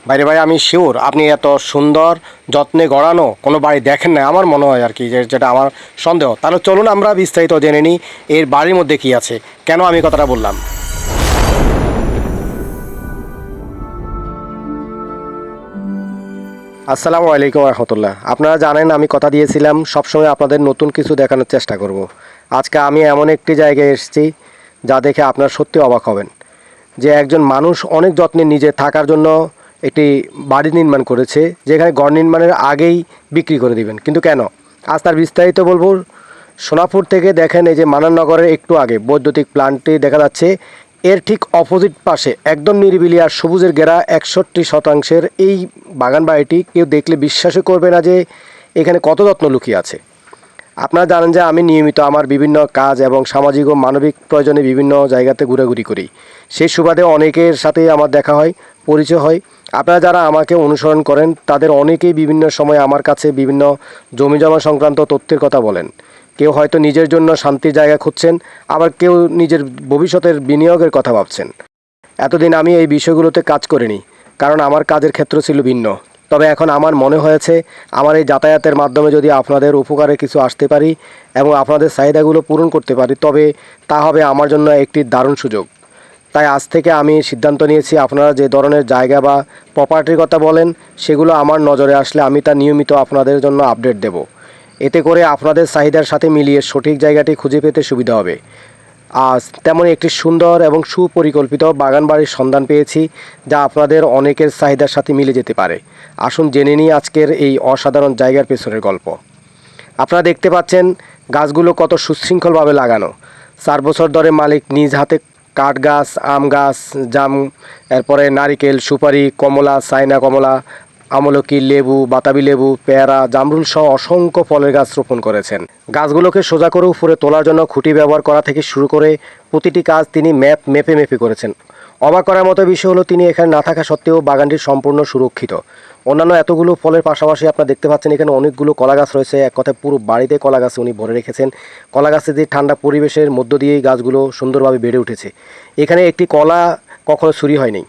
বাইরে ভাই আমি শিওর আপনি এত সুন্দর যত্নে গড়ানো কোনো বাড়ি দেখেন না আমার মনে হয় আর কি, যেটা আমার সন্দেহ। তাহলে চলুন আমরা বিস্তারিত জেনে নিই এর বাড়ির মধ্যে কি আছে, কেন আমি কথাটা বললাম। আসসালামু আলাইকুম রহমতুল্লাহ। আপনারা জানেন আমি কথা দিয়েছিলাম সবসময় আপনাদের নতুন কিছু দেখানোর চেষ্টা করব। আজকে আমি এমন একটি জায়গায় এসেছি যা দেখে আপনারা সত্যি অবাক হবেন, যে একজন মানুষ অনেক যত্নে নিজে থাকার জন্য একটি বাড়ি নির্মাণ করেছে, যেখানে ঘর নির্মাণের আগেই বিক্রি করে দিবেন। কিন্তু কেন, আজ তার বিস্তারিত বলবো। সোনাপুর থেকে দেখেন এই যে মানাননগরের একটু আগে বৈদ্যুতিক প্ল্যান্টটি দেখা যাচ্ছে, এর ঠিক অপোজিট পাশে একদম নিরিবিলি আর সবুজের ঘেরা 61% এই বাগান বাড়িটি কেউ দেখলে বিশ্বাসই করবে না যে এখানে কত যত্ন লুকিয়ে আছে। আপনারা জানেন যে আমি নিয়মিত আমার বিভিন্ন কাজ এবং সামাজিক ও মানবিক প্রয়োজনে বিভিন্ন জায়গাতে ঘোরাঘুরি করি। সেই সুবাদে অনেকের সাথেই আমার দেখা হয়, পরিচয় হয়। আপনারা যারা আমাকে অনুসরণ করেন তাদের অনেকেই বিভিন্ন সময় আমার কাছে বিভিন্ন জমিজমা সংক্রান্ত তথ্যের কথা বলেন। কেউ হয়তো নিজের জন্য শান্তির জায়গা খুঁজছেন, আবার কেউ নিজের ভবিষ্যতের বিনিয়োগের কথা ভাবছেন। এতদিন আমি এই বিষয়গুলোতে কাজ করিনি, কারণ আমার কাজের ক্ষেত্র ছিল ভিন্ন। তবে এখন আমার মনে হয়েছে আমার এই যাতায়াতের মাধ্যমে যদি আপনাদের উপকারে কিছু আসতে পারি এবং আপনাদের চাহিদাগুলো পূরণ করতে পারি, তবে তা হবে আমার জন্য একটি দারুণ সুযোগ। তাই আজ থেকে আমি সিদ্ধান্ত নিয়েছি, আপনারা যে ধরনের জায়গা বা প্রপার্টির কথা বলেন সেগুলো আমার নজরে আসলে আমি তা নিয়মিত আপনাদের জন্য আপডেট দেব। এতে করে আপনাদের চাহিদার সাথে মিলিয়ে সঠিক জায়গাটি খুঁজে পেতে সুবিধা হবে। আজ তেমন একটি সুন্দর এবং সুপরিকল্পিত বাগান বাড়ির সন্ধান পেয়েছি, যা আপনাদের অনেকের চাহিদার সাথে মিলে যেতে পারে। আসুন জেনে নিই আজকের এই অসাধারণ জায়গার পেছনের গল্প। আপনারা দেখতে পাচ্ছেন গাছগুলো কত সুশৃঙ্খলভাবে লাগানো। 4 বছর ধরে মালিক নিজ হাতে কাঠ গাছ, আম গাছ, জাম, এরপরে নারিকেল, সুপারি, কমলা, চায়না কমলা, আমলকি, লেবু, বাতাবি লেবু, পেয়ারা, জামরুল সহ অসংখ্য ফলের গাছ রোপণ করেছেন। গাছগুলোকে সোজা করে উপরে তোলার জন্য খুঁটি ব্যবহার করা থেকে শুরু করে প্রতিটি কাজ তিনি মেপে মেপে করেছেন। অবাক করার মতো বিষয় হলো তিনি এখানে না থাকা সত্ত্বেও বাগানটি সম্পূর্ণ সুরক্ষিত। অন্যান্য এতগুলো ফলের পাশাপাশি আপনারা দেখতে পাচ্ছেন এখানে অনেকগুলো কলা গাছ রয়েছে। এক কথায় পুরো বাড়িতে কলা গাছে উনি ভরে রেখেছেন। কলা গাছের যে ঠান্ডা পরিবেশের মধ্য দিয়েই গাছগুলো সুন্দরভাবে বেড়ে উঠেছে। এখানে একটি কলা কখনো চুরি হয়নি।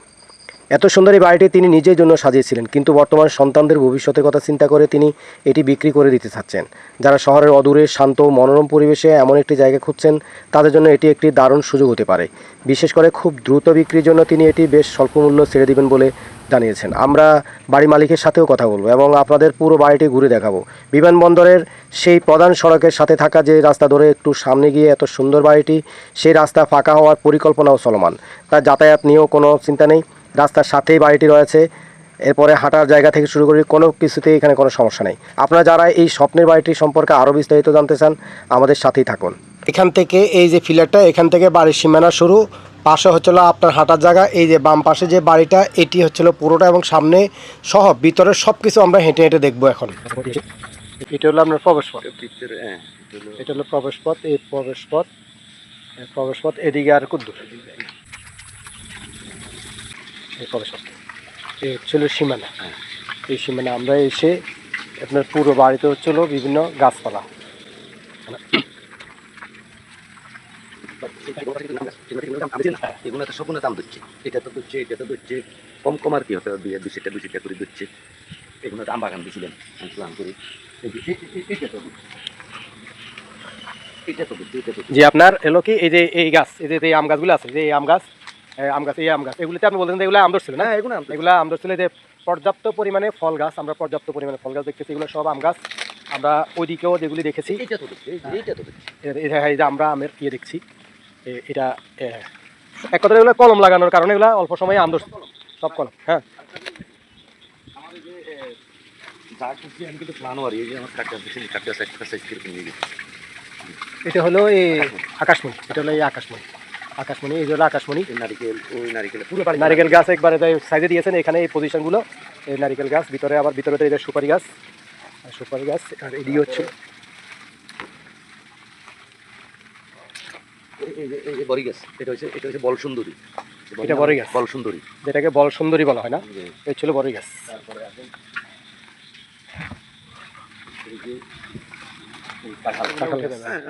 এত সুন্দর এই বাড়িটি তিনি নিজের জন্য সাজিয়েছিলেন, কিন্তু বর্তমান সন্তানদের ভবিষ্যতের কথা চিন্তা করে তিনি এটি বিক্রি করে দিতে চাচ্ছেন। যারা শহরের অদূরে শান্ত মনোরম পরিবেশে এমন একটি জায়গা খুঁজছেন তাদের জন্য এটি একটি দারুণ সুযোগ হতে পারে। বিশেষ করে খুব দ্রুত বিক্রির জন্য তিনি এটি বেশ স্বল্প মূল্য ছেড়ে দিবেন বলে জানিয়েছেন। আমরা বাড়ি মালিকের সাথেও কথা বলবো এবং আপনাদের পুরো বাড়িটি ঘুরে দেখাবো। বিমানবন্দরের সেই প্রধান সড়কের সাথে থাকা যে রাস্তা ধরে একটু সামনে গিয়ে এত সুন্দর বাড়িটি, সেই রাস্তা ফাঁকা হওয়ার পরিকল্পনাও চলমান। তার যাতায়াত নিয়েও কোনো চিন্তা নেই, রাস্তার সাথেই বাড়িটি রয়েছে। এরপরে হাঁটার জায়গা থেকে শুরু করে কোনো কিছুতেই এখানে কোনো সমস্যা নেই। আপনারা যারা এই স্বপ্নের বাড়িটি সম্পর্কে আরও বিস্তারিত জানতে চান আমাদের সাথেই থাকুন। এখান থেকে এই যে ফিলারটা, এখান থেকে বাড়ির সীমানা শুরু, পাশে হচ্ছিল আপনার হাঁটার জায়গা। এই যে বাম পাশে যে বাড়িটা এটি হচ্ছিল পুরোটা, এবং সামনে সহ ভিতরের সব কিছু আমরা হেঁটে হেঁটে দেখবো এখন। এটা হলো আপনার প্রবেশ পথ, এটা হলো প্রবেশ পথ। এই প্রবেশ পথ এদিকে আর কুদ্দুর এই প্রবেশ পথ, এই হচ্ছিল সীমানা। এই সীমানা আমরা এসে আপনার পুরো বাড়িতে হচ্ছিল বিভিন্ন গাছপালা। এগুলো তো সম্পূর্ণ দাম দিচ্ছে, এটা তো দিচ্ছে, এটা তো দিচ্ছে, কম কম আর কি হতে দিয়ে 200টা করে দিচ্ছে। এগুলো আম বাগান দিয়েছিলেন প্ল্যান করে, জি আপনার এলো কি এই যে এই গাছ, এই যে এই আম গাছগুলো আছে, যে এই আম গাছ, এই আম গাছ, এগুলিতে আপনি বলতেন যে এগুলো আম ধরছিল না? এগুলো আম ধরছিল যে পর্যাপ্ত পরিমাণে ফল গাছ, আমরা পর্যাপ্ত পরিমাণে ফল গাছ দেখতেছি। এগুলো সব আম গাছ। আমরা ওইদিকেও যেগুলি দেখেছি, এই যে আমরা আমের ইয়ে দেখছি, এটা এক কথা এগুলো কলম লাগানোর কারণে এগুলো অল্প সময়ে আম ধরছে, সব কলম। হ্যাঁ, এটা হলো এই আকাশমণি, এটা হলো এই আকাশমণি। আকাশমণি, এই হলো আকাশমণি। নারিকেল, ওই নারিকেল পুরো নারিকেল গাছ একবারে সাইডে দিয়েছেন এখানে এই পজিশনগুলো। এই নারিকেল গাছ, ভিতরে আবার ভিতরে তো এই যে সুপারি গাছ, সুপারি গাছ। আর এদিকে হচ্ছে বড়ি গাছ, এটা হচ্ছে বল সুন্দরী, এটা বড়ই গাছ, বল সুন্দরী, যেটাকে বল সুন্দরী বলা হয় না, এই ছিল বড়ই গাছ।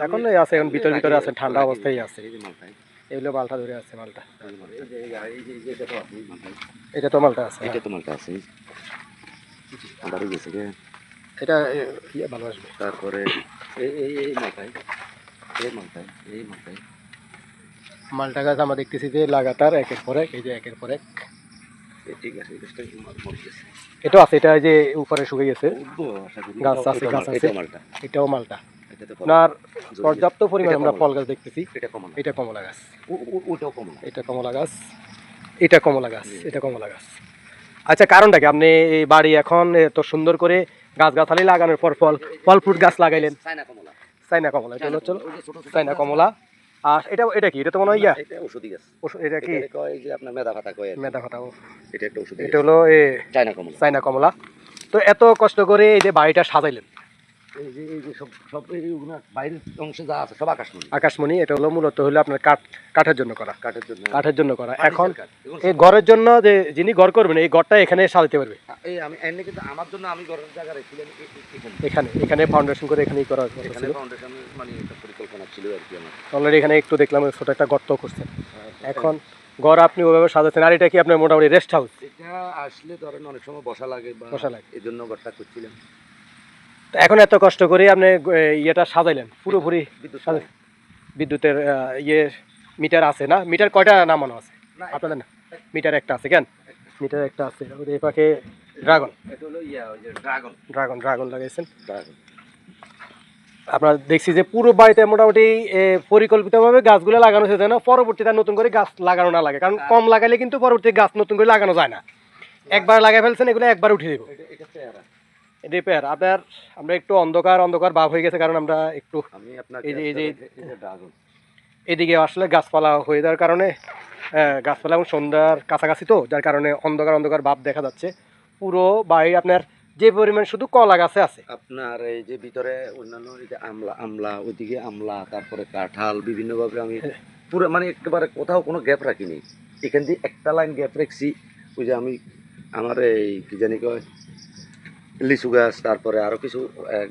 এখন আছে, এখন ভিতরে আছে, ঠান্ডা অবস্থায় আছে। এগুলো মালটা ধরে আছে মালটা। এটা তো আছে মালটা। এটা তো মালটা আছে। এটা তো মালটা আছে। বাড়ি গেছে গে। এটা ইয়ে ভালো আসবে। তারপরে এই মালটাই, এই মালটাই, এই মালটাই। মালটা গাছ আমরা দেখতেছি যে লাগাতার একের পর এক, এই যে একের পর এক। ঠিক আছে, এই গাছটা মরে গেছে। এটাও আছে, এটা যে উপরে শুকিয়ে গেছে। উঠবো আশা করি। গাছ আছে, গাছ আছে। এটা মালটা। এটাও মালটা। এটা তো আপনার পর্যাপ্ত পরিমাণে আমরা ফল গাছ দেখতেছি। এটা কমলা। এটা কমলা গাছ। ওটাও কমলা। এটা কমলা গাছ। এটা কমলা গাছ। এটা কমলা গাছ। আচ্ছা, কারণটা কি আপনি এই বাড়ি এখন এত সুন্দর করে গাছগাছালি লাগানোর পর ফল ফ্রুট গাছ লাগাইলেন? চায়না কমলা। চাইনা কমলা, এটা হচ্ছে চাইনা কমলা। আর এটা কি? এটা তো মনে হয় ইয়া, এটা ওষুধি গাছ। এটা কি এটাকে কয় যে আপনার মেধা ভাতা কয় আর কি। মেধা ফাটা? এটা একটা ওষুধি এটা গাছ। হলো চায়না কমলা। চাইনা কমলা। তো এত কষ্ট করে এই যে বাড়িটা সাজাইলেন, এই যে সব এইগুলো বাইরের অংশে যা আছে সব আকাশমণি। আকাশমণি, এটা হলো মূলত হলো আপনার কাঠের জন্য করা। কাঠের জন্য। কাঠের জন্য করা। এখন কাঠ। এই ঘরের জন্য যে যিনি ঘর করবেন, এই ঘরটা এখানে সাজাতে পারবে। এই আমি এনে কিন্তু আমার জন্য আমি ঘরের জায়গা রেখেছিলাম এখানে। এখানে ফাউন্ডেশন করে এখানেই করা এখানে ফাউন্ডেশন মানে একটা পরিকল্পনা ছিল আর কি আমার। অলরেডি। এখানে একটু দেখলাম ছোট একটা গর্ত করছেন। এখন ঘর আপনি ওইভাবে সাজাচ্ছেন। আর এটা কি আপনার মোটামুটি রেস্ট হাউস? এটা আসলে ধরেন অনেক সময় বসা লাগে বা বসা লাগে। এই জন্য ঘরটা করছিলাম। তো এখন এত কষ্ট করে আপনি ইয়েটা সাজাইলেন পুরোপুরি। বিদ্যুতের ইয়ে মিটার আছে না? মিটার কয়টা নামানো আছে আপনাদের? না, মিটার একটা আছে। কেন মিটার একটা আছে? এই পাশে ড্রাগন। এটা হলো ওই যে ড্রাগন। ড্রাগন লাগাইছেন। ড্রাগন। আপনার দেখছি যে পুরো বাড়িতে মোটামুটি পরিকল্পিতভাবে গাছগুলো লাগানো হয়েছে, যেন পরবর্তীতে নতুন করে গাছ লাগানো না লাগে। কারণ কম লাগালে কিন্তু পরবর্তী গাছ নতুন করে লাগানো যায় না। একবার লাগাই ফেলছেন, এগুলো একবার উঠিয়ে দেবো। এটা পেয়ারা। এটা পেয়ারা। আমরা একটু অন্ধকার ভাব হয়ে গেছে, কারণ আমরা একটু আমি আপনাকে এই যে ড্রাগন এদিকে আসলে গাছপালা হয়ে যাওয়ার কারণে, গাছপালা এবং সন্ধ্যার কাছাকাছি তো, যার কারণে অন্ধকার ভাব দেখা যাচ্ছে পুরো বাড়ি। আপনার যে পরিমাণ শুধু কলা গাছে আছে, আপনার এই যে ভিতরে অন্যান্য এই যে আমলা ওইদিকে আমলা, তারপরে কাঁঠাল বিভিন্নভাবে আমি পুরো মানে একেবারে কোথাও কোনো গ্যাপ রাখিনি। এখান দিয়ে একটা লাইন গ্যাপ রাখছি। ওই যে আমি আমার এই কি জানি কয় লিচু গাছ, তারপরে আরো কিছু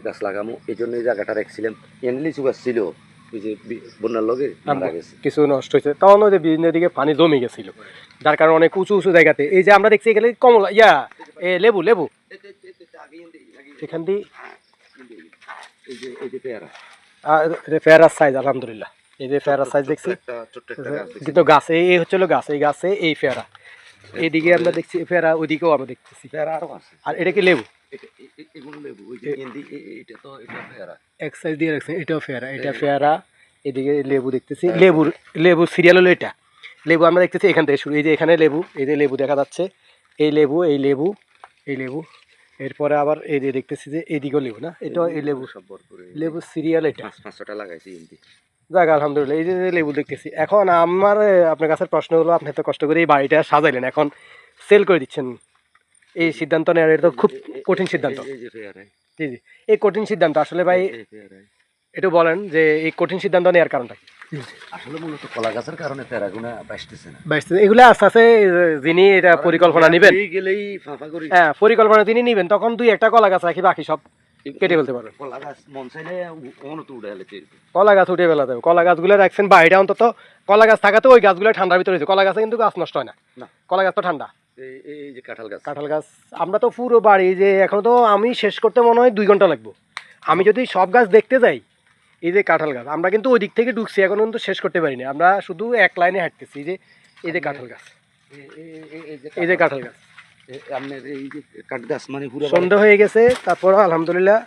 গাছ লাগামো, এই জন্য এই জায়গাটা রাখছিলাম। এনে লিচু গাছ ছিল, ওই যে বন্যার লগে মারা গেছে। কিছু নষ্ট হয়েছে। তখন ওই যে বিভিন্ন দিকে পানি জমে গেছিল, যার কারণে অনেক উঁচু জায়গাতে এই যে আমরা দেখছি এখানে কমলা লেবু এখান দিয়ে এই যে পেয়ারা, পেয়ারার সাইজ আলহামদুলিল্লাহ। এই যে পেয়ারার সাইজ দেখছি, ছোট্ট একটা গাছ দেখছি। কিন্তু গাছ এই হচ্ছে গাছ, এই গাছে এই পেয়ারা। এইদিকে আমরা দেখছি পেয়ারা, ওইদিকেও আমরা দেখতেছি পেয়ারা আরো আছে। আর এটা কি লেবু? এগুলো লেবু। ওই যে এটা তো এটা পেয়ারা। এক সাইজ দিয়ে রাখছেন, এটাও পেয়ারা, এটা পেয়ারা। এদিকে লেবু দেখতেছি। লেবু সিরিয়াল হলো এটা। লেবু আমরা দেখতেছি এখান থেকে শুরু। এই যে এখানে লেবু, এই যে লেবু দেখা যাচ্ছে, এই লেবু। এরপরে আবার এই যে দেখতেছি যে এইদিকেও লেবু, না এটাও এই লেবু। সব ভরপুর। লেবু সিরিয়াল এটা। 5-6টা লাগাইছি এমনি। যাক আলহামদুলিল্লাহ। এই যে লেবু দেখতেছি। এখন আমার আপনার কাছে প্রশ্ন হলো, আপনি এত কষ্ট করে এই বাড়িটা সাজাইলেন, এখন সেল করে দিচ্ছেন, এই সিদ্ধান্ত নেওয়ার এটা তো খুব কঠিন সিদ্ধান্ত। জি। এই কঠিন সিদ্ধান্ত আসলে ভাই একটু বলেন যে এই কঠিন সিদ্ধান্ত নেওয়ার কারণটা কি? আসলে মূলত কলা গাছের কারণে পেয়ারাগুনা বাঁচতেছে না। এগুলো আস্তে আস্তে যিনি এটা পরিকল্পনা নেবেন, গেলেই ফাঁফা করি। হ্যাঁ পরিকল্পনা তিনি নেবেন, তখন 2-1টা কলা গাছ রাখি, বাকি সব কেটে ফেলতে পারবেন। কলা গাছ মন চাইলে অনত উঠে গেলে কলা গাছ উঠে ফেলা দেবে। কলা গাছগুলো রাখছেন বাইরে, অন্তত কলা গাছ থাকাতে ওই গাছগুলো ঠান্ডার ভিতরে রয়েছে। কলা গাছে কিন্তু গাছ নষ্ট হয় না, কলা গাছ তো ঠান্ডা। এই যে কাঁঠাল গাছ আমরা তো পুরো বাড়ি যে এখন তো আমি শেষ করতে মনে হয় 2 ঘন্টা লাগবে। আমি যদি সব গাছ দেখতে যাই, এই যে কাঁঠাল গাছ আমরা কিন্তু ওই দিক থেকে ঢুকছি, এখন কিন্তু শেষ করতে পারিনি। আমরা শুধু এক লাইনে হাঁটতেছি। এই যে কাঁঠাল গাছ, এই যে কাঁঠাল গাছ, আপনার এই যে কাঠ গাছ মানে পুরো সন্ধ্যা হয়ে গেছে, তারপর আলহামদুলিল্লাহ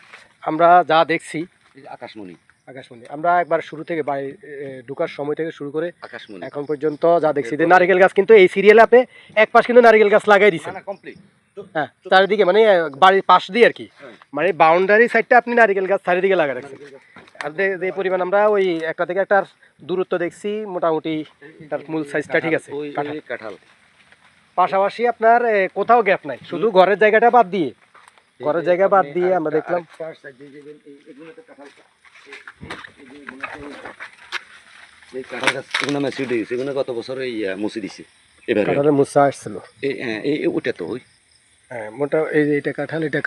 আমরা যা দেখছি। আকাশমণি। আমরা একবার শুরু থেকে বাড়ি ঢুকার সময় থেকে শুরু করে আকাশমণি এখন পর্যন্ত যা দেখছি যে নারিকেল গাছ, কিন্তু এই সিরিয়ালে আপনি এক পাশ কিন্তু নারিকেল গাছ লাগাই দিচ্ছেন। কমপ্লিট। হ্যাঁ, চারিদিকে মানে বাড়ির পাশ দিয়ে আর কি, মানে বাউন্ডারি সাইডটা আপনি নারিকেল গাছ চারিদিকে লাগা রাখছেন। আর যে পরিমাণ আমরা ওই একটা থেকে একটার দূরত্ব দেখছি, মোটামুটি তার মূল সাইজটা ঠিক আছে। কাঁঠাল পাশাপাশি আপনার কোথাও গ্যাপ নাই, শুধু ঘরের জায়গাটা বাদ দিয়ে, আমরা দেখলাম গত বছর মুছে দিছে। মুসা আসছিল ওটা তো ওই মোটা। এই যে এটা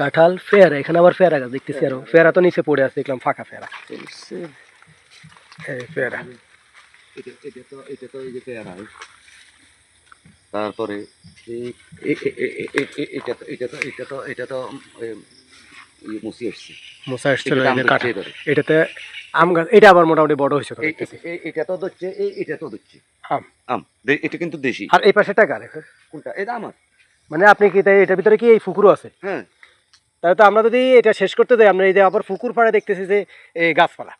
কাঁঠাল, পেয়ারা। এখানে আবার পেয়ারা গাছ দেখতেছি, আরো পেয়ারা তো নিচে পড়ে আছে, দেখলাম ফাঁকা পেয়ারা। পেয়ারা এটা তো এই যে পেয়ারা, তারপরে এটা তো মুসি আসছে, মোসা এসেছিল এটা এই যে আম কাঁঠাল, ধরছে এবারে। এটাতে আম গাছ, এটা আবার মোটামুটি বড় হয়েছে তো দেখতেছি। এটা তো ধরছে, এটা তো ধরছে আম। আম। এটা কিন্তু দেশি। আর এই পাশেটা কার এখন? কোনটা? এটা আমার। মানে আপনি কি তাই এটার ভিতরে কি এই পুকুরও আছে? হ্যাঁ, তাহলে তো আমরা যদি এটা শেষ করতে যাই, আমরা এই যে আবার পুকুর পাড়ে দেখতেছি যে এই গাছপালা,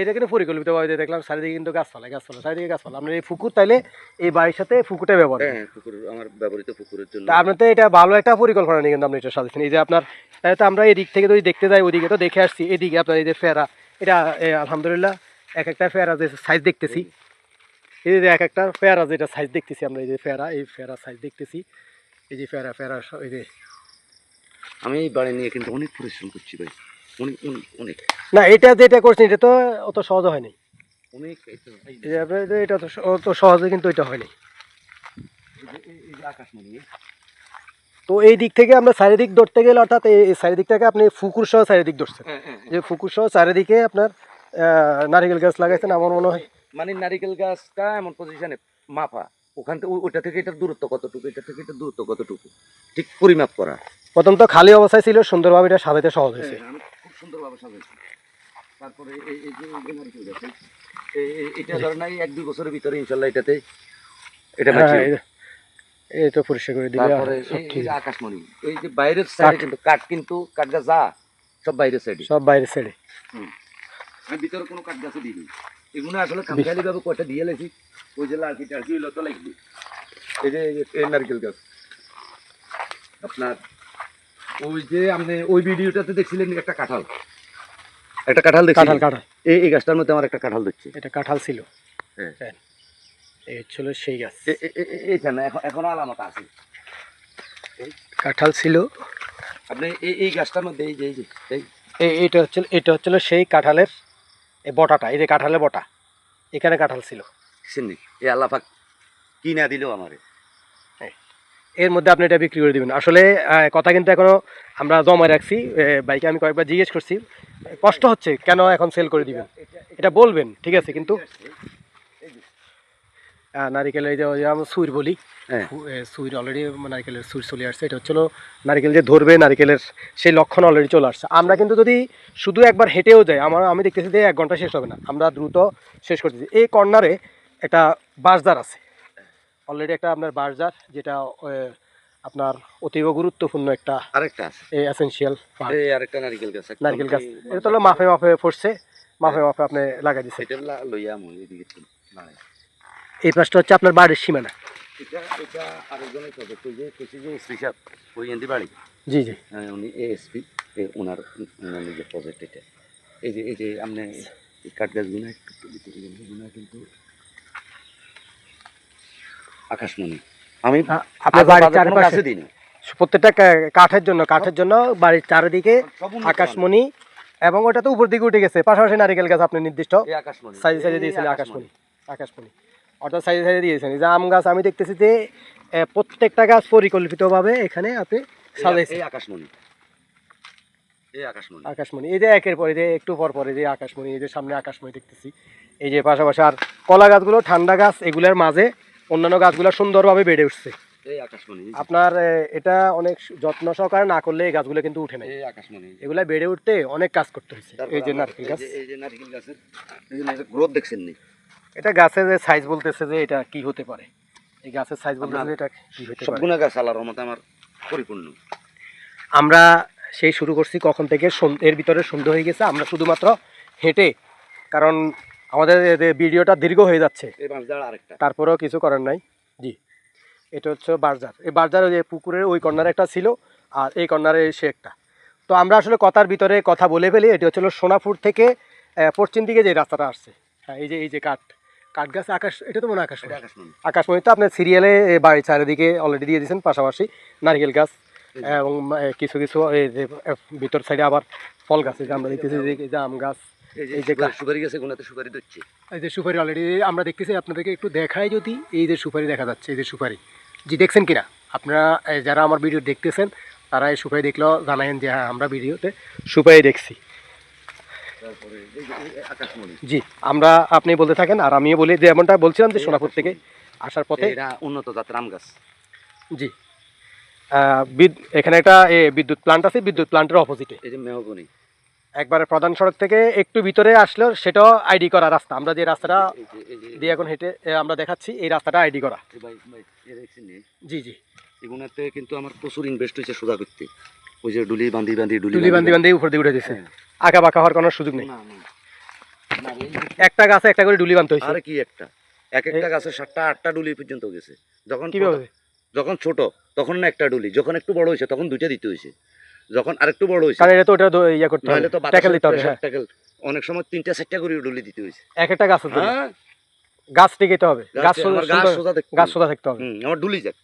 এটা কিন্তু পরিকল্পিতভাবে দেখলাম চারিদিকে কিন্তু গাছপালা গাছপালা, চারিদিকে গাছপালা। আমরা এই পুকুর তাইলে এই বাড়ির সাথে পুকুরটা ব্যবহার করি। হ্যাঁ, পুকুর আমার ব্যবহৃত পুকুরের জন্য। তা আপনার তো এটা ভালো একটা পরিকল্পনা নিয়ে কিন্তু আপনি এটা সাজাচ্ছেন। এই যে আপনার, তাহলে তো আমরা এদিক থেকে যদি দেখতে যাই, ওইদিকে তো দেখে আসছি, এদিকে আপনার এই যে ফেরা, এটা আলহামদুলিল্লাহ এক একটা ফেরা যে সাইজ দেখতেছি, এই যে এক একটা ফেরা যেটা সাইজ দেখতেছি আমরা, এই যে ফেরা, এই ফেরা সাইজ দেখতেছি, এই যে ফেরা ফেরা এই যে। আমি এই বাড়ি নিয়ে কিন্তু অনেক পরিশ্রম করছি ভাই, অনেক অনেক অনেক না, এটা যেটা করছেন এটা তো অত সহজ হয়নি। অনেক। এই এই যে আপনার যে এটা তো অত সহজে কিন্তু এটা হয়নি। যে আকাশমণি, তো এই দিক থেকে আমরা চারিদিক ধরতে গেলে, অর্থাৎ এই চারিদিকটাকে আপনি পুকুর সহ চারিদিক ধরছেন, যে পুকুর সহ চারিদিকে আপনার নারিকেল গাছ লাগাইছেন আমার মনে হয়। মানে নারিকেল গাছটা এমন পজিশনে মাপা, ওখান থেকে ওইটা থেকে এটার দূরত্ব কতটুকু, এটা থেকে এটার দূরত্ব কতটুকু, ঠিক পরিমাপ করা। প্রথম তো খালি অবস্থায় ছিল, সুন্দরভাবে এটা সাজাতে সহজ হয়েছে। আমি খুব সুন্দরভাবে সাজাইছি। তারপরে এই যে নারকেল গাছ, এটা ধরেন এই 1-2 বছরের ভিতরে ইনশাল্লাহ এটাতে এটা ম্যাচিউর। এই তো পরিষ্কার করে দিলে তারপরে সব ঠিক। এই যে আকাশমণি, এই যে বাইরের সাইডে কিন্তু কাঠ গাছ যা সব বাইরের সাইডে, সব বাইরে ছেড়ে। আমি ভিতরে কোনো কাঠ গাছও দিইনি। এগুলো আসলে খামখেয়ালি ভাবে কয়টা দিয়ে লেছি, ওই যে লার্কি টার্কি হইলো তো লাগবে। এই যে এই নারকেল গাছ আপনার, ওই যে আপনি ওই ভিডিওটাতে দেখছিলেন একটা কাঁঠাল দেখছিলেন, কাঁঠাল এই গাছটার মধ্যে আমার একটা কাঁঠাল দেখছে। এটা কাঁঠাল ছিল। হ্যাঁ, এই ছিল সেই গাছ, এইখানে এখনো আলামত আছে কাঁঠাল ছিল। আপনি এই গাছটার মধ্যে এই যে এটা হচ্ছিল সেই কাঁঠালের এই বটাটা, এই যে কাঁঠালের বটা, এখানে কাঁঠাল ছিল। চিনি এই আল্লাপাক কি না দিলেও আমারে। এর মধ্যে আপনি এটা বিক্রি করে দিবেন। আসলে কথা কিন্তু এখনো আমরা জমা রাখছি, বাইকে আমি কয়েকবার জিজ্ঞেস করছি, কষ্ট হচ্ছে কেন এখন সেল করে দিবেন, এটা বলবেন ঠিক আছে, কিন্তু নারিকেলের এই যে আমরা সুইর বলি, হ্যাঁ, সুইর অলরেডি নারিকেলের সুইর চলে আসছে। এটা হচ্ছিল নারিকেল যে ধরবে, নারিকেলের সেই লক্ষণ অলরেডি চলে আসছে। আমরা কিন্তু যদি শুধু একবার হেঁটেও যাই, আমি দেখতেছি যে 1 ঘন্টা শেষ হবে না, আমরা দ্রুত শেষ করতেছি। এই কর্নারে একটা বাঁশঝাড় আছে অলরেডি, একটা আপনার বাঁশঝাড়, যেটা আপনার অতীব গুরুত্বপূর্ণ একটা আরেকটা আছে, এসেনশিয়াল এই আরেকটা নারকেল গাছ, নারকেল গাছ। এটা তো হলো মাফে মাফে পড়ছে, মাফে মাফে আপনি লাগাই দিচ্ছেন। এটা লইয়া মই এদিকে না, এই পাশটা হচ্ছে আপনার বাড়ির সীমানা। এটা আরেকজনের প্রজেক্ট, ওই যে কইছি যে শ্রীসাদ ওই এন্দি বাড়ি, জি জি, উনি এএসপি, ওনার নিজের প্রজেক্ট এটা। এই যে আপনি এই কাঠ গাছগুলো একটু ভিতরে গেলে এগুলো কিন্তু আকাশমণি। আমি আপনার বাড়ির কোনো চারপাশে গাছে দিইনি, প্রত্যেকটা কাঠের জন্য বাড়ির চারিদিকে আকাশমণি, এবং ওটা তো উপর দিকে উঠে গেছে, পাশাপাশি নারিকেল গাছ আপনি নির্দিষ্ট এই আকাশমণি সাইজে দিয়েছেন। আকাশমণি অর্থাৎ সাইজে দিয়েছেন। এই যে আম গাছ আমি দেখতেছি যে প্রত্যেকটা গাছ পরিকল্পিতভাবে এখানে আপনি সাজাইছেন। এই আকাশমণি, আকাশমণি এই যে একের পরে যে একটু পর পরে যে আকাশমণি, এই যে সামনে আকাশমণি দেখতেছি, এই যে পাশাপাশি আর কলা গাছগুলো ঠান্ডা গাছ, এগুলোর মাঝে অন্যান্য গাছগুলো সুন্দরভাবে বেড়ে উঠছে। এই আকাশমণি আপনার এটা অনেক যত্ন সহকারে না করলে এই গাছগুলো কিন্তু উঠে না, এই আকাশমণি এগুলা বেড়ে উঠতে অনেক কাজ করতে হয়েছে। এই যে নারকেল গাছ, এই যে নারকেল গাছের গ্রোথ দেখছেন নি, এটা গাছের যে সাইজ বলতেছে যে এটা কি হতে পারে, এই গাছের সাইজ বলতেছে যে এটা কি হতে পারে। সবগুলো গাছ আল্লাহর রহমতে আমার পরিপূর্ণ। আমরা সেই শুরু করছি কখন থেকে, এর ভিতরে সন্ধ্যা হয়ে গেছে, আমরা শুধুমাত্র হেঁটে, কারণ আমাদের ভিডিওটা দীর্ঘ হয়ে যাচ্ছে, এই বাঁশঝাড় আরেকটা, তারপরেও কিছু করার নাই। জি, এটা হচ্ছে বাঁশঝাড়। এই বাঁশঝাড় ওই যে পুকুরের ওই কর্নারে একটা ছিল, আর এই কর্নারে সে একটা। তো আমরা আসলে কথার ভিতরে কথা বলে ফেলি। এটি হচ্ছিল সোনাপুর থেকে পশ্চিম দিকে যে রাস্তাটা আসছে। হ্যাঁ, এই যে কাঠ গাছ, আকাশ, এটা তো মনে হয় আকাশমণি। তো আপনার সিরিয়ালে বাড়ির চারিদিকে অলরেডি দিয়ে দিয়েছেন, পাশাপাশি নারকেল গাছ এবং কিছু এই যে ভিতর সাইডে আবার ফল গাছ, এই যে আমরা দেখতেছি যে আম গাছ, এই যে সুপারি গাছে গুণাতে সুপারি দিচ্ছে, এই যে সুপারি অলরেডি আমরা দেখতেছি। আপনাদেরকে একটু দেখাই যদি, এই যে সুপারি দেখা যাচ্ছে, এই যে সুপারি, জি দেখছেন কিনা আপনারা যারা আমার ভিডিও দেখতেছেন, তারা এই সুপারি দেখলেও জানায়েন যে হ্যাঁ আমরা ভিডিওতে সুপারি দেখছি। তারপরে এই আকাশমণি, জি, আমরা আপনি বলতে থাকেন আর আমিও বলি, যে এমনটা বলছিলাম যে সোনাপুর থেকে আসার পথে। এটা উন্নত জাতের আম গাছ। জি, এখানে একটা বিদ্যুৎ প্লান্ট আছে, বিদ্যুৎ প্লান্টের অপোজিটে এই যে মেহগনি, একবারে প্রধান সড়ক থেকে একটু ভিতরে আসলেও সেটাও আইডি করা রাস্তা। আমরা যে রাস্তাটা এই যে দিয়ে এখন হেঁটে আমরা দেখাচ্ছি, এই রাস্তাটা আইডি করা। ভাই ভাই এই দেখছেন নি? জি জি, এগুলোতে কিন্তু আমার প্রচুর ইনভেস্ট হয়েছে সোজা করতে। ওই যে ডুলি বান্ধি টুলি বান্ধি বান্ধি উপর দিয়ে উঠে দিচ্ছে, হ্যাঁ। আঁকা বাঁকা হওয়ার কোনো সুযোগ নেই। না না না, এই যে একটা গাছে একটা করে ডুলি বানতে হয়েছে। আরে কি একটা, এক একটা গাছে 7টা 8টা ডুলি পর্যন্ত গেছে। যখন কিভাবে? যখন ছোট তখন না একটা ডুলি, যখন একটু বড় হয়েছে তখন 2টা দিতে হয়েছে, যখন আরেকটু বড় হয়েছে কারণ এটা তো ওটা ইয়া করতে হবে, নাহলে তো ট্যাকেল দিতে হবে। হ্যাঁ, ট্যাকেল অনেক সময় 3টা 4টা করে ডুলি দিতে হয়েছে। এক একটা গাছের জন্য হ্যাঁ, গাছ টিকাইতে হবে, গাছ আমার গাছ সুন্দর, সোজা দেখতে গাছ হবে। সোজা থাকতে হবে। আমার ডুলি যাক।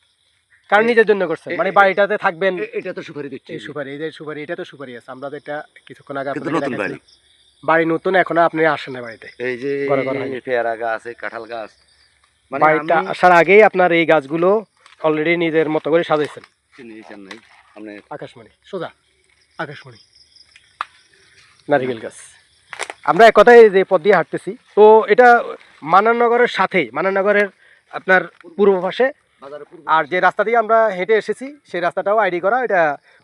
কারণ নিজের জন্য করছে, মানে বাড়িটাতে থাকবেন। এটা তো সুপারি দিচ্ছে, এই সুপারি, এই যে সুপারি, এটা তো সুপারি আছে। আমরা তো এটা কিছুক্ষণ আগে কিন্তু আপনাদের নতুন বাড়ি। দেখাচ্ছিলাম। বাড়ি নতুন, এখনো আপনি আসেন না বাড়িতে। এই যে ঘরে ঘরে হয়নি। পেয়ারা গাছ, এই কাঁঠাল গাছ, মানে বাড়িটা আমি আসার আগেই আপনার এই গাছগুলো অলরেডি নিজের মতো করে সাজাইছেন। চিনি নাই আপনি আকাশমণি, সোজা আকাশমণি, নারিকেল গাছ। আমরা এক কথায় যে পথ দিয়ে হাঁটতেছি, তো এটা মানাননগরের সাথেই, মানাননগরের আপনার পূর্ব পাশে। বাজারে পূর্ব আর যে রাস্তা দিয়ে আমরা হেঁটে এসেছি সেই রাস্তাটাও আইডি করা। এটা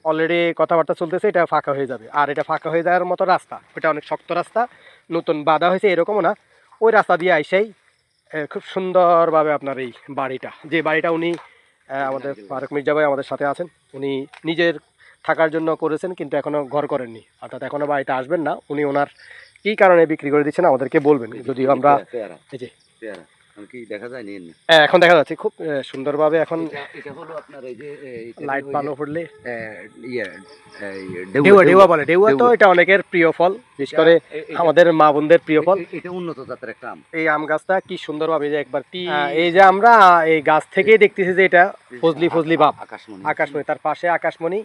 অলরেডি কথাবার্তা চলতেছে, এটা ফাঁকা হয়ে যাবে। আর এটা ফাঁকা হয়ে যাওয়ার মতো রাস্তা, এটা অনেক শক্ত রাস্তা, নতুন বাঁধা হয়েছে এরকমও না। ওই রাস্তা দিয়ে আইসাই খুব সুন্দরভাবে আপনার এই বাড়িটা, যে বাড়িটা উনি আমাদের ফারুক মির্জা ভাই আমাদের সাথে আছেন, উনি নিজের থাকার জন্য করেছেন, কিন্তু এখনও ঘর করেননি, অর্থাৎ এখনও বাড়িতে আসবেন না। উনি ওনার কী কারণে বিক্রি করে দিচ্ছেন আমাদেরকে বলবেন, যদিও আমরা পেয়ারা এই যে পেয়ারা আমি কি দেখা যায় নিন। এখন দেখা যাচ্ছে খুব সুন্দরভাবে। এখন এটা হলো আপনার এই যে লাইট ভালো পড়লে ইয়ে ডেউয়া, ডেউয়া বলে। ডেউয়া তো এটা অনেকের প্রিয় ফল, বিশেষ করে আমাদের মা বোনদের প্রিয় ফল। এটা উন্নত জাতের একটা আম। এই আম গাছটা কি সুন্দরভাবে যে একবার এই যে আমরা এই গাছ থেকেই দেখতেছি যে এটা ফজলি ফজলি ভাব। আকাশমণি, আকাশমণি, তার পাশে আকাশমণি,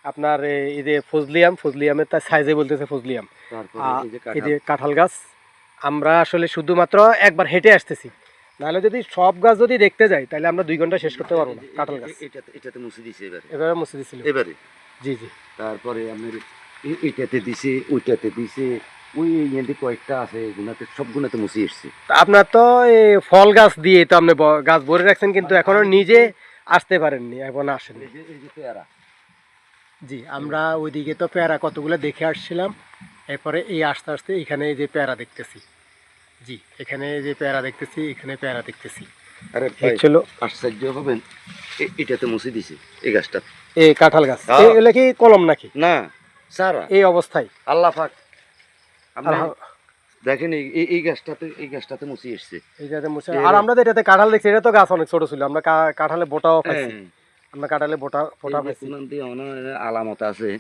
আপনার এই যে ফজলি আম, ফজলি আমের তার সাইজে বলতেছে ফজলি আম। তারপরে এই যে কাঁঠাল গাছ। আমরা আসলে শুধুমাত্র একবার হেঁটে আসতেছি, নাহলে যদি সব গাছ যদি দেখতে যাই তাহলে আমরা 2 ঘন্টা শেষ করতে পারবো না। কাঁঠাল গাছ এটাতে মুছে দিছে এবারে, এবারে মুছে দিছিল। এবারে জি জি, তারপরে আপনার এইটাতে দিছে, ওইটাতে দিছে, ওই এখানে কয়েকটা আছে, গুনাতে সব গুনাতে মুছে এসছে। তা আপনার তো এই ফল গাছ দিয়ে তো আপনি গাছ ভরে রাখছেন, কিন্তু এখনো নিজে আসতে পারেননি, এখন আসেননি। এই যে পেয়ারা, জি, আমরা ওইদিকে তো পেয়ারা কতগুলো দেখে আসছিলাম, এরপরে এই আস্তে আস্তে এখানে এই যে পেয়ারা দেখতেছি। জি, এখানে এই যে পেয়ারা দেখতেছি, এখানে পেয়ারা দেখতেছি। আরে এই ছিল আশ্চর্য হবেন, এটাতে মুছে দিছে এই গাছটা। এই কাঁঠাল গাছ। হ্যাঁ। এগুলো কি কলম নাকি না সারা এই অবস্থায়? আল্লাহ পাক, আপনি আলহা- দেখেন এই গাছটাতে মুছে এসছে। এইটাতে মুছে। আর আমরা তো এটাতে কাঁঠাল দেখছি, এটা তো গাছ অনেক ছোট ছিল, আমরা কাঁঠালে বোটাও পাইছি। হ্যাঁ, আমরা কাঁঠালে বোটা ফোটা এই যে পাইছি। কোনান দিয়ে অনেক আলামত আছে।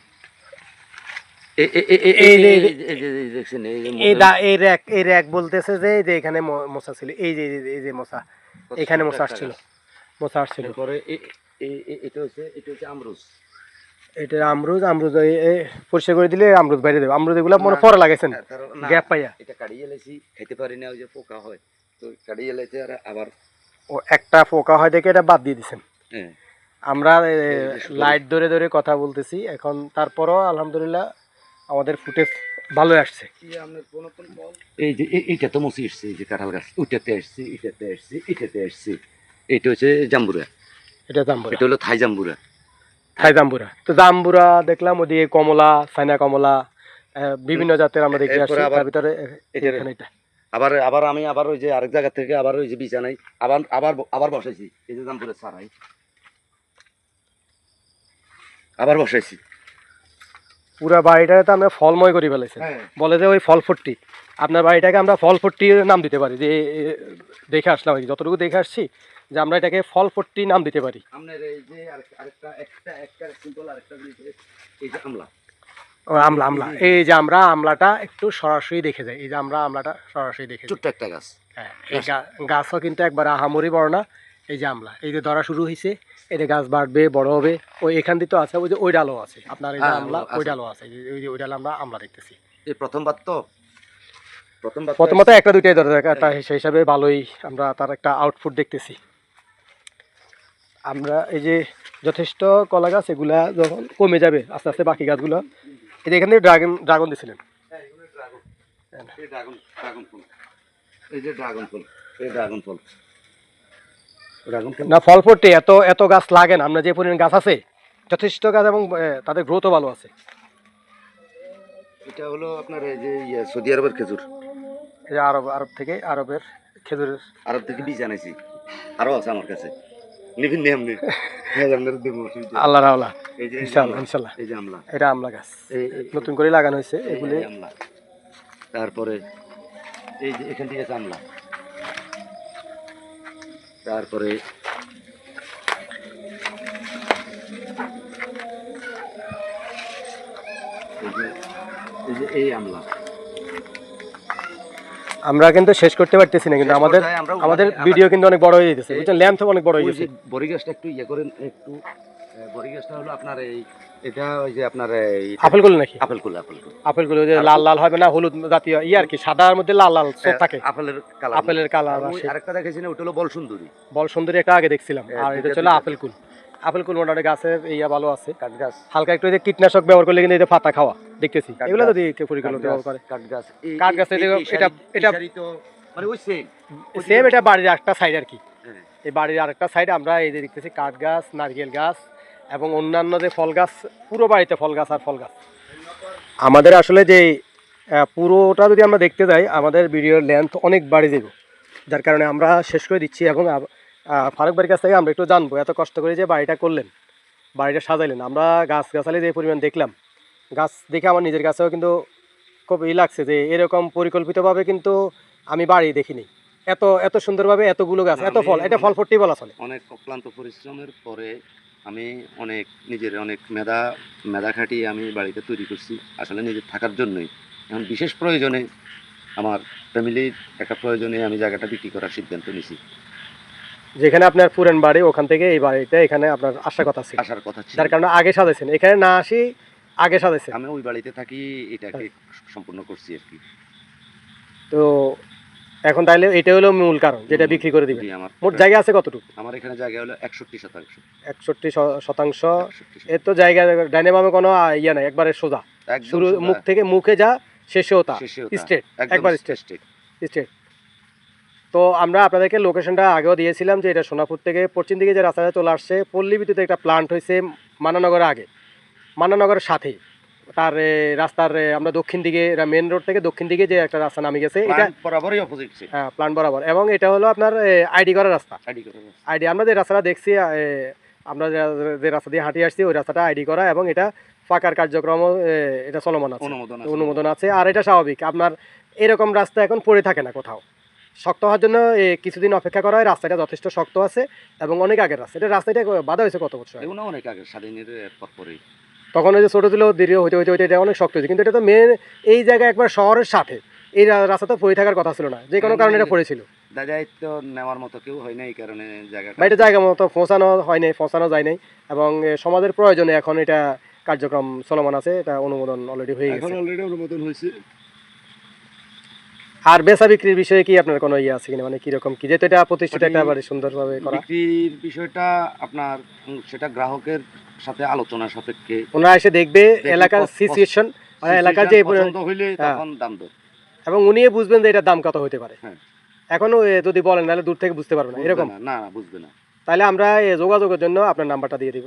দেখছেন এই যে এই র্যাক বলতেছে যে এখানে মশা ছিল, এই যে এই যে মশা, এখানে মশা আসছিল, মশা আসছিল। তারপরে এটা হচ্ছে আমরুজ। এটা আমরুজ, আমরুজ পরিষ্কার করে দিলে আমরুজ বাইরে দেবে। আমরুজ এগুলো মনে পরে লাগাইছেন গ্যাপ পাইয়া। এটা কাটিয়ে এলেছি, খেতে পারি না, ওই যে পোকা হয়, তো কাটিয়ে এলেছে আর আবার ও একটা পোকা হয় দেখে এটা বাদ দিয়ে দিছেন। হ্যাঁ। আমরা লাইট ধরে ধরে কথা বলতেছি এখন, তারপরও আলহামদুলিল্লাহ আমাদের ফুটেজ ভালোই আসছে। এই যে এইটা তো মুছে এসছে, এই যে কাঁঠাল গাছ, ওইটাতে আসছে, এটাতে আসছে, এটাতে আসছে। এটা হচ্ছে জাম্বুরা, এটা জাম্বুরা, এটা হলো থাই জাম্বুরা। থাই জাম্বুরা। তো জাম্বুরা দেখলাম, ওদিকে কমলা, চাইনা কমলা, বিভিন্ন জাতের আমরা দেখে আসছি। তার ভিতরে এখানে এটা আবার আবার আমি আবার ওই যে আরেক জায়গা থেকে আবার ওই যে বিছানায় আবার আবার আবার বসাইছি, এই যে জাম্বুরা ছাড়াই আবার বসাইছি। পুরা বাড়িটাতে আমরা ফলময় করে ফেলেছি। হ্যাঁ। বলে যে ওই ফল ফট্টি, আপনার বাড়িটাকে আমরা ফল ফট্টি নাম দিতে পারি। যে দেখে আসলাম, যতটুকু দেখে আসছি, যে আমরা এটাকে ফল ফট্টি নাম দিতে পারি। আপনার এই যে একটা সিম্পল আরেকটা এই যে আমলা, ও আমলা, আমলা, এই যে আমরা আমলাটা একটু সরাসরি দেখে যাই। এই যে আমরা আমলাটা সরাসরি দেখে যাই। ছোট্ট একটা গাছ। হ্যাঁ, এই গাছও কিন্তু একবার আহামরি বড় না। এই যে আমলা, এই যে ধরা শুরু হয়েছে, এটা গাছ বাড়বে, বড় হবে। ওই এখান দিয়ে তো আছে, ওই যে ওই ডালও আছে আপনার, এই যে হ্যাঁ, আমলা, আছে। ওই ডালও আছে। ওই যে ওই ডাল আমরা আমলা দেখতেছি। এই প্রথমবার তো প্রথমত একটা দুইটাই ধরে থাকে, একটা সেই হিসাবে ভালোই আমরা তার একটা আউটপুট দেখতেছি। আমরা এই যে যথেষ্ট কলা গাছ, এগুলা যখন কমে যাবে আস্তে আস্তে বাকি গাছগুলো, এই যে এখানে ড্রাগন দিছিলেন, এই ড্রাগন ড্রাগন ফুল, এই যে ড্রাগন ফুল, এই ড্রাগন ফুল, ড্রাগন ফুল। না ফল ফুটে এত এত গাছ লাগে না, আমরা যে পরিমাণ গাছ আছে যথেষ্ট গাছ, এবং তাদের গ্রোথও ভালো আছে। এটা হলো আপনার এই যে সৌদি আরবের খেজুর, এই যে আরব থেকে আরবের খেজুরের। আরব থেকে বীজ আনাইছি, আরো আছে আমার কাছে, নিবিন নি আপনি? হ্যাঁ, আপনার দেবো, অসুবিধা নেই। আল্লাহ রাওলা, এই যে ইনশাআল্লাহ আমলা, ইনশাআল্লাহ। এই যে আমলা, এটা আমলা গাছ এই নতুন করে লাগানো হয়েছে এগুলি। এই আমলা, তারপরে এই যে এখান থেকে আছে আমলা, তারপরে এই আমলা। আমরা কিন্তু শেষ করতে পারতেছি না, কিন্তু শেষ আমাদের পর্যায়ে আমরা আমাদের আমরা- ভিডিও কিন্তু অনেক বড় হয়ে যেতেছে, বুঝছেন, ল্যাম্প অনেক বড় হয়ে ওই গেছে। যে বড়ি গাছটা একটু ইয়ে করেন একটু, বড়ি গাছটা হলো আপনার এই, এটা ওই যে আপনার এই আপেলগুলো নাকি? আপেল কুল। আপেলগুলো যে লাল লাল হবে না, হলুদ জাতীয় ইয়ে আর কি, সাদার মধ্যে লাল লাল ছোপ থাকে, আপেলের কালার, আপেলের কালার আর ওই আসে। আরেকটা দেখেছি না, ওটা হলো বল সুন্দরী, বল সুন্দরী একটা আগে দেখছিলাম, আর এটা ছিল দুইটা। আপেল কুল। আপেল কুল মোটামুটি গাছের ইয়া ভালো আছে। কাঠ গাছ, হালকা একটু এই যে কীটনাশক ব্যবহার করলে কিন্তু এই যে পাতা খাওয়া দেখতেছি, কাঠ এগুলো গাছ, যদি কেউ পরিকল্পনা ব্যবহার করে। কাঠ গাছ, কাঠ গাছ, এটা মানে ওই সেম সেম, এটা বাড়ির একটা সাইড আর কি। হ্যাঁ। এই বাড়ির আরেকটা সাইড আমরা এই যে দেখতেছি কাঠ গাছ, নারকেল গাছ এবং অন্যান্য যে ফল গাছ, পুরো বাড়িতে ফল গাছ আর ফল গাছ। আমাদের আসলে যে পুরোটা যদি আমরা দেখতে যাই, আমাদের ভিডিওর লেন্থ অনেক বাড়ে যাবে, যার কারণে আমরা শেষ করে দিচ্ছি। এবং ফারুক ভাইয়ের কাছ থেকে আমরা একটু জানবো, এত কষ্ট করে যে বাড়িটা করলেন, বাড়িটা সাজাইলেন, আমরা গাছ গাছালি যে পরিমাণ দেখলাম, গাছ দেখে আমার নিজের কাছেও কিন্তু খুব লাগছে যে এরকম পরিকল্পিতভাবে কিন্তু আমি বাড়ি দেখিনি, এত এত সুন্দরভাবে এতগুলো গাছ, এত ফল, এটা ফল ফোরটি বলা চলে। অনেক অক্লান্ত পরিশ্রমের পরে আমি অনেক নিজের অনেক মেধা খাটিয়ে আমি বাড়িতে তৈরি করছি, আসলে নিজের থাকার জন্যই। এখন বিশেষ প্রয়োজনে, আমার ফ্যামিলির একটা প্রয়োজনে আমি জায়গাটা বিক্রি করার সিদ্ধান্ত নিয়েছি। যেখানে আপনার পুরান বাড়ি, ওখান থেকে এই বাড়িটা এখানে আপনার আসার কথা ছিল, আসার কথা ছিল, যার কারণে আগে সাজাইছেন, এখানে না আসি আগে সাজাইছেন। আমি ওই বাড়িতে থাকি, এটাকে সম্পূর্ণ করছি আর কি। তো এখন তাইলে এটা হলো মূল কারণ যেটা বিক্রি করে দিবেন। জি, আমার মোট জায়গা আছে কতটুকু? আমার এখানে জায়গা হলো 61%। 61%। 61%। এর তো জায়গা ডাইনে বামে কোনো ইয়ে নাই, একবারে সোজা, একদম শুরু সোজা, মুখ থেকে মুখে যা, শেষেও তা, শেষেও তা, স্ট্রেট, একদম একবার straight। স্ট্রেট। তো আমরা আপনাদেরকে লোকেশনটা আগেও দিয়েছিলাম যে এটা সোনাপুর থেকে পশ্চিম দিকে যে রাস্তাটা চলে আসছে, পল্লী বিদ্যুতে একটা প্লান্ট হয়েছে মান্নানগরের আগে, মান্নানগরের সাথেই তার রাস্তার আমরা দক্ষিণ দিকে, মেন রোড থেকে দক্ষিণ দিকে যে একটা রাস্তা নামে গেছে, এটা প্লান্ট বরাবরই অপোজিট সে, হ্যাঁ প্লান্ট বরাবর। এবং এটা হলো আপনার আইডি করার রাস্তা, আইডি করে আছে। আইডি আমরা যে রাস্তাটা দেখছি, আমরা যে রাস্তা দিয়ে হাঁটি আসছি ওই রাস্তাটা আইডি করা, এবং এটা ফাঁকার কার্যক্রম এটা চলমান আছে, অনুমোদন আছে। আর এটা স্বাভাবিক, আপনার এরকম রাস্তা এখন পড়ে থাকে না কোথাও, শক্ত হওয়ার জন্য কিছুদিন অপেক্ষা করা হয়। রাস্তাটা যথেষ্ট শক্ত আছে এবং অনেক আগের রাস্তা, এটা রাস্তাটা বাধা হয়েছে কত বছর আগে? এগুলো অনেক আগে, স্বাধীনের পরপরই। তখন ওই যে ছোটো ছিল, দীর্ঘ হইতে হইতে হইতে এটা অনেক শক্ত হয়েছে, কিন্তু এটা তো মেন এই জায়গায় একবার শহরের সাথে, এই রাস্তা তো পড়ে থাকার কথা ছিল না, যে কোনো কারণে এটা পড়েছিল। দায়িত্ব নেওয়ার মতো কেউ হয় না, এই কারণে জায়গাটা বা এটা জায়গা মতো পৌঁছানো হয় নাই, পৌঁছানো যায় নাই, এবং সমাজের প্রয়োজনে এখন এটা কার্যক্রম চলমান আছে, এটা অনুমোদন অলরেডি হয়ে এখন গেছে। অলরেডি অনুমোদন হয়েছে। আর বেচা বিক্রির বিষয়ে কি আপনার কোনো ইয়ে আছে কিনা, মানে কিরকম কি, যেহেতু এটা প্রতিষ্ঠিত একেবারে সুন্দরভাবে করা, বিক্রির বিষয়টা আপনার সেটা গ্রাহকের সাথে আলোচনা সাপেক্ষে, ওনারা এসে দেখবে এলাকার সিচুয়েশন, এলাকার যে পছন্দ হইলে তখন দাম দর, এবং উনিও বুঝবেন যে এটার দাম কত হতে পারে। হ্যাঁ। এখনো যদি বলেন তাহলে দূর থেকে বুঝতে পারবে না, এরকম না বুঝবে না। তাহলে আমরা যোগাযোগের জন্য আপনার নাম্বারটা দিয়ে দিব।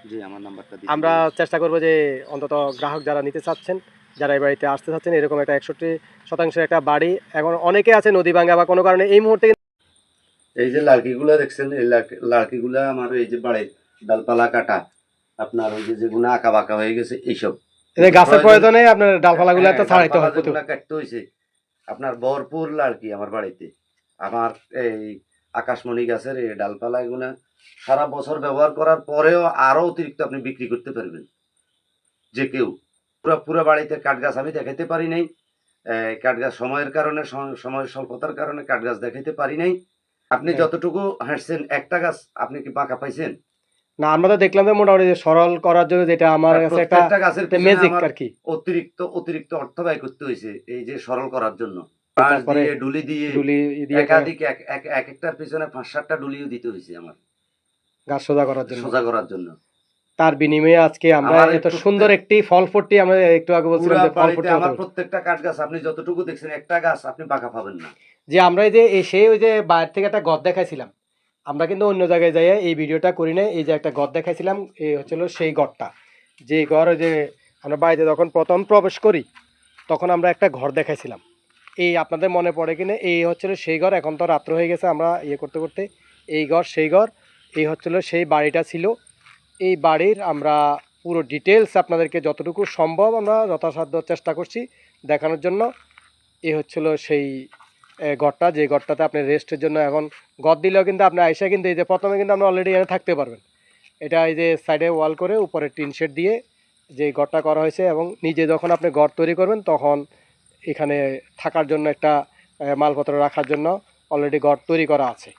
জি, আমার নাম্বারটা দিন। আমরা চেষ্টা করবো যে অন্তত গ্রাহক যারা নিতে চাচ্ছেন, যারা এই বাড়িতে আসতে চাচ্ছেন, এরকম একটা 61% একটা বাড়ি, এখন অনেকে আছে নদী ভাঙ্গা বা কোনো কারণে এই মুহূর্তে। এই যে লাড়কিগুলা দেখছেন, এই লাড়কিগুলা আমার এই যে বাড়ির ডালপালা কাটা, আপনার ওই যে যেগুলো আঁকা বাঁকা হয়ে গেছে, এইসব গাছের প্রয়োজনে আপনার ডালপালাগুলো তো ছাড়াইতে হয়, ডালপালাগুলা কাটতে হয়েছে। আপনার ভরপুর লাড়কি আমার বাড়িতে, আমার এই আকাশমণি গাছের এই ডালপালা এগুলা সারা বছর ব্যবহার করার পরেও আরো অতিরিক্ত আপনি বিক্রি করতে পারবেন যে কেউ। পুরো বাড়িতে কাঠ গাছ আমি দেখাইতে পারি নাই, কাঠ গাছ সময়ের কারণে, সময়ের স্বল্পতার কারণে কাঠ গাছ দেখাইতে পারি নাই। আপনি যতটুকু হাঁটছেন, একটা গাছ আপনি কি বাঁকা পাইছেন? না, আমরা তো দেখলাম যে মোটামুটি সরল করার জন্য যেটা আমার কাছে একটা গাছের ম্যাজিক আর কি, অতিরিক্ত অর্থ ব্যয় করতে হয়েছে এই যে সরল করার জন্য। তারপরে ডুলি দিয়ে একাধিক এক একটার পিছনে 5-7টা ডুলিও দিতে হয়েছে আমার, গাছ সোজা করার জন্য। সোজা করার জন্য। তার বিনিময়ে আজকে আমরা আমার এত একটু সুন্দর একটি ফল ফুটটি আমরা একটু আগে বলছিলাম পুরা যে ফল বাড়িতে ফুটটি আমার প্রত্যেকটা কাঠ গাছ আপনি যতটুকু দেখছেন একটা গাছ আপনি পাকা পাবেন না। যে আমরা এই যে এসে ওই যে বাইরে থেকে একটা গদ দেখাইছিলাম, আমরা কিন্তু অন্য জায়গায় যাই এই ভিডিওটা করি না। এই যে একটা গদ দেখাইছিলাম, এই হচ্ছিল সেই গড়টা, যে ঘর ওই যে আমরা বাড়িতে যখন প্রথম প্রবেশ করি তখন আমরা একটা ঘর দেখাইছিলাম। এই আপনাদের মনে পড়ে কিনা, এই হচ্ছিল সেই ঘর। এখন তো রাত্র হয়ে গেছে, আমরা ইয়ে করতে করতে এই ঘর সেই ঘর, এই হচ্ছিল সেই বাড়িটা ছিল। এই বাড়ির আমরা পুরো ডিটেলস আপনাদেরকে যতটুকু সম্ভব আমরা যথাসাধ্য চেষ্টা করছি দেখানোর জন্য। এই হচ্ছিল সেই ঘরটা, যে ঘরটাতে আপনি রেস্টের জন্য এখন ঘর দিলেও কিন্তু আপনি আইসা কিন্তু এই যে প্রথমে কিন্তু আপনি অলরেডি এখানে থাকতে পারবেন। এটা এই যে সাইডে ওয়াল করে উপরে টিন শেড দিয়ে যে ঘরটা করা হয়েছে, এবং নিজে যখন আপনি ঘর তৈরি করবেন তখন এখানে থাকার জন্য একটা মালপত্র রাখার জন্য অলরেডি ঘর তৈরি করা আছে।